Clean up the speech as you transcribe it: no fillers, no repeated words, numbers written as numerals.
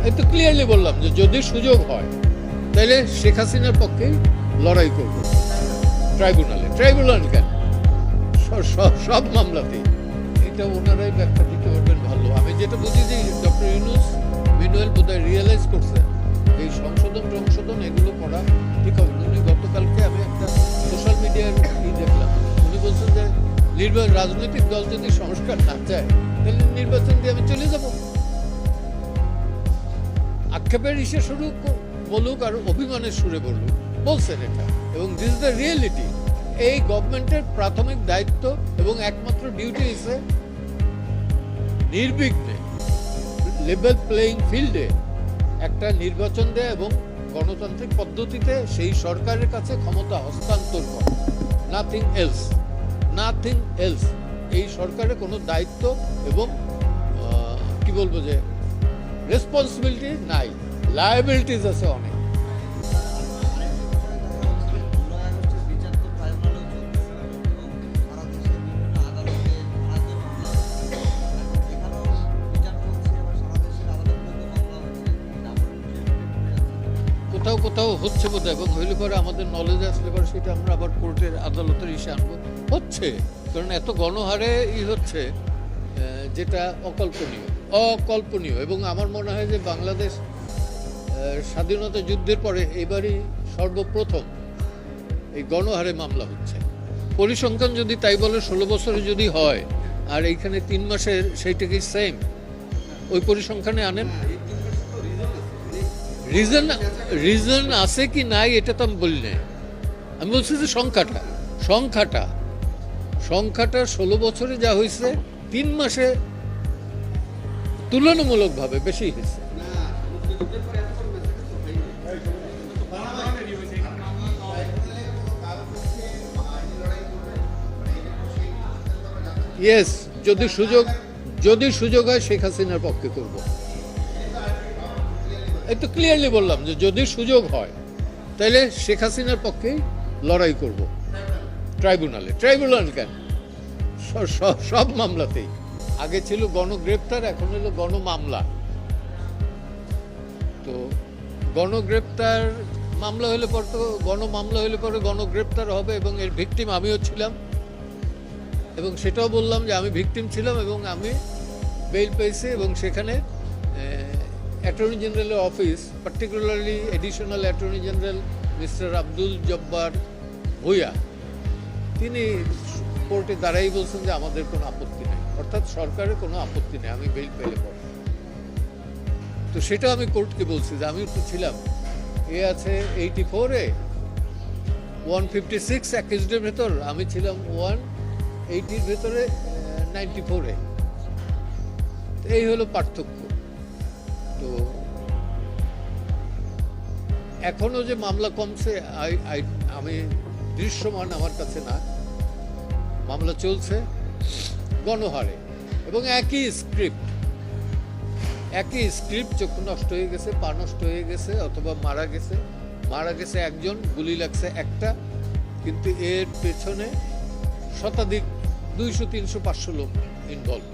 এই তো ক্লিয়ারলি বললাম যে যদি সুযোগ হয় তাহলে শেখ হাসিনার পক্ষেই লড়াই করব ট্রাইব্যুনাল কেন সব মামলাতেই। এটা ওনারাই ব্যাখ্যা দিতে পারবেন ভালো। আমি যেটা বুঝি যে ডক্টর ইউনূস মিনুয়েল বোধহয় রিয়েলাইজ করছে এই সংশোধন এগুলো করা ঠিক হবে। উনি গতকালকে আমি একটা সোশ্যাল মিডিয়ার দেখলাম, উনি বলছেন যে রাজনৈতিক দল যদি সংস্কার না চায় তাহলে নির্বাচন দিয়ে আমি চলে যাব। আক্ষেপের ইসে শুরু বলুক আর অভিমানের সুরে বলুক, বলছেন এটা, এবং দিস ইজ দ্য রিয়েলিটি। এই গভর্নমেন্টের প্রাথমিক দায়িত্ব এবং একমাত্র ডিউটি হিসেবে নির্বিঘ্নে লেভেল প্লেইং ফিল্ডে একটা নির্বাচন দেয় এবং গণতান্ত্রিক পদ্ধতিতে সেই সরকারের কাছে ক্ষমতা হস্তান্তর করে। Nothing else. এই সরকারের কোনো দায়িত্ব এবং কি বলবো যে রেসপন্সিবিলিটি নাই, লায়াবিলিটিস আছে অনেক। কোথাও হচ্ছে বোধ হয়, এবং হইলে পরে আমাদের নলেজে আসলে পরে সেটা আমরা আবার কোর্টের আদালতের ইসে আনবো। হচ্ছে, কারণ এত গণহারে হচ্ছে যেটা অকল্পনীয়। এবং আমার মনে হয় যে বাংলাদেশ স্বাধীনতা যুদ্ধের পরে এবারই সর্বপ্রথম এই গণহারে মামলা হচ্ছে। পরিসংখ্যান যদি তাই বলে 16 বছরে যদি হয় আর এইখানে 3 মাসের সেইটাকে সেম, ওই পরিসংখ্যানে আনেন। রিজন আছে কি নাই এটা তো আমি বলি নাই, আমি বলছি যে সংখ্যাটা 16 বছরে যা হয়েছে 3 মাসে তুলনামূলকভাবে বেশি হয়েছে। ইয়েস, যদি সুযোগ হয় শেখ হাসিনার পক্ষে করব। এই তো ক্লিয়ারলি বললাম যে যদি সুযোগ হয় তাহলে শেখ হাসিনার পক্ষেই লড়াই করব ট্রাইব্যুনাল কেন সব মামলাতেই। আগে ছিল গণগ্রেপ্তার, এখন হলো গণমামলা। তো গণগ্রেপ্তার মামলা হলে পর তো গণমামলা হলে পরে গণগ্রেপ্তার হবে, এবং এর ভিকটিম আমিও ছিলাম, এবং সেটাও বললাম যে আমি ভিকটিম ছিলাম এবং আমি বেইল পেয়েছি। এবং সেখানে অ্যাটর্নি জেনারেলের office, particularly additional attorney general mister Abdul Jabbar Bhuiyan, তিনি কোর্টে দাঁড়াই বলছেন যে আমাদের কোনো আপত্তি নেই, অর্থাৎ সরকারের কোনো আপত্তি নেই আমি বেইল পেলে পরে। তো সেটা আমি কোর্টকে বলছি যে আমি তো ছিলাম, এ আছে 84-এ, 156 অ্যাকিউজডের ভেতর, আমি ছিলাম 180-র ভেতরে 94-এ। এই হলো পার্থক্য। তো এখনো যে মামলা কমছে আমি দৃশ্যমান আমার কাছে না, মামলা চলছে গণহারে, এবং একই স্ক্রিপ্ট। চক্ষু নষ্ট হয়ে গেছে, পা নষ্ট হয়ে গেছে, অথবা মারা গেছে একজন, গুলি লাগছে একটা, কিন্তু এর পেছনে শতাধিক 200, 300, 500 লোক ইনভলভ।